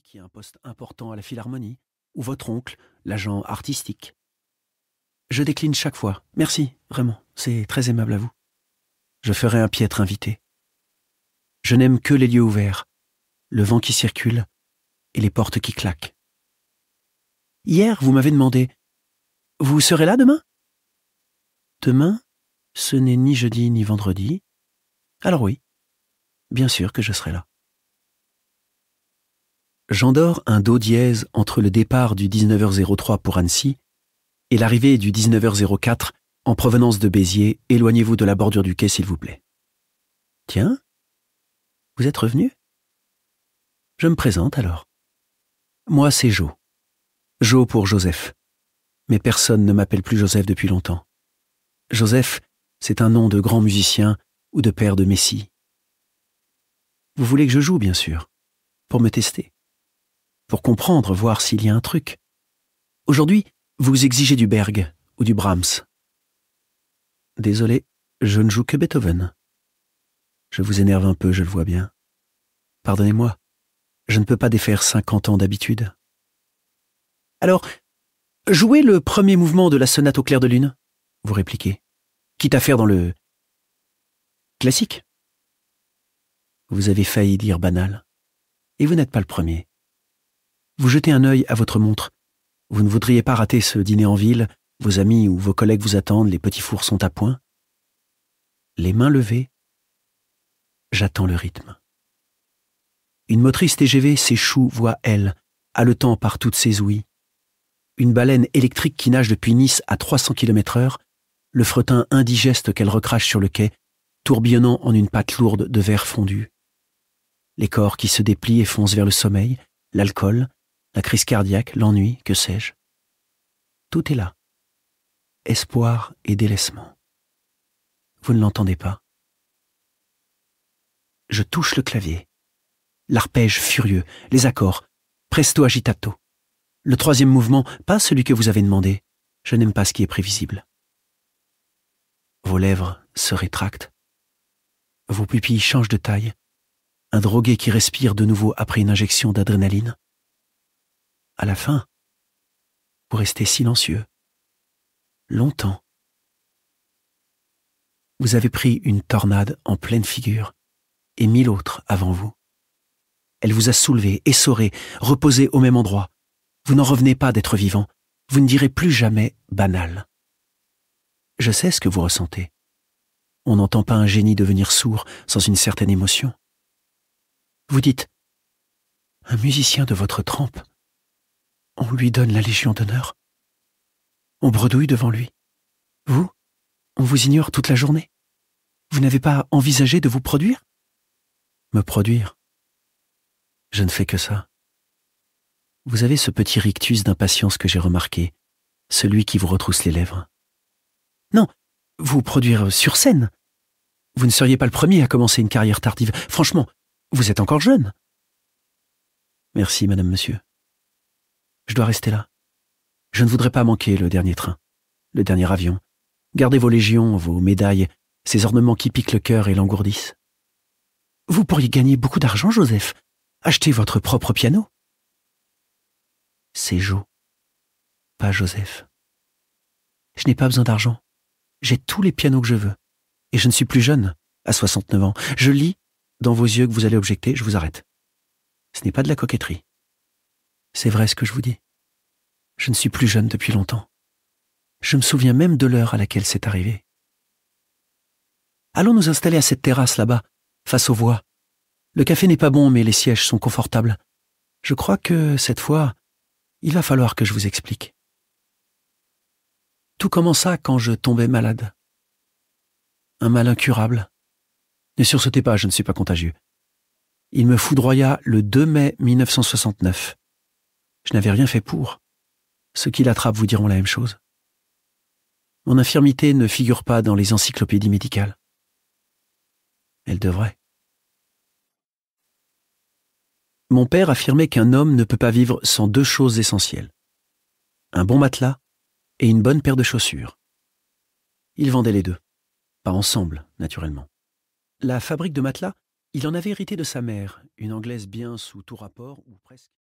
qui a un poste important à la Philharmonie, ou votre oncle, l'agent artistique. Je décline chaque fois. Merci, vraiment, c'est très aimable à vous. Je ferai un piètre invité. Je n'aime que les lieux ouverts, le vent qui circule et les portes qui claquent. Hier, vous m'avez demandé « Vous serez là demain ?» Demain, ce n'est ni jeudi ni vendredi. Alors oui, bien sûr que je serai là. J'endors un do dièse entre le départ du 19h03 pour Annecy et l'arrivée du 19h04 en provenance de Béziers. Éloignez-vous de la bordure du quai, s'il vous plaît. Tiens, vous êtes revenu? Je me présente alors. Moi, c'est Jo. Jo pour Joseph. Mais personne ne m'appelle plus Joseph depuis longtemps. Joseph, c'est un nom de grand musicien ou de père de Messie. Vous voulez que je joue, bien sûr, pour me tester, pour comprendre, voir s'il y a un truc. Aujourd'hui, vous exigez du Berg ou du Brahms. Désolé, je ne joue que Beethoven. Je vous énerve un peu, je le vois bien. Pardonnez-moi, je ne peux pas défaire 50 ans d'habitude. Alors, jouez le premier mouvement de la sonate au clair de lune, vous répliquez, quitte à faire dans le classique. Vous avez failli dire banal, et vous n'êtes pas le premier. Vous jetez un œil à votre montre. Vous ne voudriez pas rater ce dîner en ville, vos amis ou vos collègues vous attendent, les petits fours sont à point. Les mains levées, j'attends le rythme. Une motrice TGV s'échoue voie L, haletant par toutes ses ouïes. Une baleine électrique qui nage depuis Nice à 300 km/h, le fretin indigeste qu'elle recrache sur le quai, tourbillonnant en une pâte lourde de verre fondu. Les corps qui se déplient et foncent vers le sommeil, l'alcool, la crise cardiaque, l'ennui, que sais-je. Tout est là. Espoir et délaissement. Vous ne l'entendez pas. Je touche le clavier. L'arpège furieux, les accords, presto agitato. Le troisième mouvement, pas celui que vous avez demandé. Je n'aime pas ce qui est prévisible. Vos lèvres se rétractent. Vos pupilles changent de taille. Un drogué qui respire de nouveau après une injection d'adrénaline. À la fin, vous restez silencieux. Longtemps. Vous avez pris une tornade en pleine figure et 1000 autres avant vous. Elle vous a soulevé, essoré, reposé au même endroit. Vous n'en revenez pas d'être vivant. Vous ne direz plus jamais banal. Je sais ce que vous ressentez. On n'entend pas un génie devenir sourd sans une certaine émotion. Vous dites « Un musicien de votre trempe, on lui donne la Légion d'honneur. On bredouille devant lui. Vous, on vous ignore toute la journée. Vous n'avez pas envisagé de vous produire? Me produire? Je ne fais que ça. Vous avez ce petit rictus d'impatience que j'ai remarqué, celui qui vous retrousse les lèvres. Non, vous produire sur scène. Vous ne seriez pas le premier à commencer une carrière tardive. Franchement, vous êtes encore jeune. Merci, madame, monsieur. Je dois rester là. Je ne voudrais pas manquer le dernier train, le dernier avion. Gardez vos légions, vos médailles, ces ornements qui piquent le cœur et l'engourdissent. Vous pourriez gagner beaucoup d'argent, Joseph. Achetez votre propre piano. C'est Jo, pas Joseph. Je n'ai pas besoin d'argent. J'ai tous les pianos que je veux. Et je ne suis plus jeune, à 69 ans. Je lis dans vos yeux que vous allez objecter, je vous arrête. Ce n'est pas de la coquetterie. C'est vrai ce que je vous dis. Je ne suis plus jeune depuis longtemps. Je me souviens même de l'heure à laquelle c'est arrivé. Allons nous installer à cette terrasse là-bas, face aux voies. Le café n'est pas bon, mais les sièges sont confortables. Je crois que, cette fois, il va falloir que je vous explique. Tout commença quand je tombais malade. Un mal incurable. Ne sursautez pas, je ne suis pas contagieux. Il me foudroya le 2 mai 1969. Je n'avais rien fait pour. Ceux qui l'attrapent vous diront la même chose. Mon infirmité ne figure pas dans les encyclopédies médicales. Elle devrait. Mon père affirmait qu'un homme ne peut pas vivre sans deux choses essentielles. Un bon matelas et une bonne paire de chaussures. Il vendait les deux. Pas ensemble, naturellement. La fabrique de matelas, il en avait hérité de sa mère, une Anglaise bien sous tout rapport, ou presque.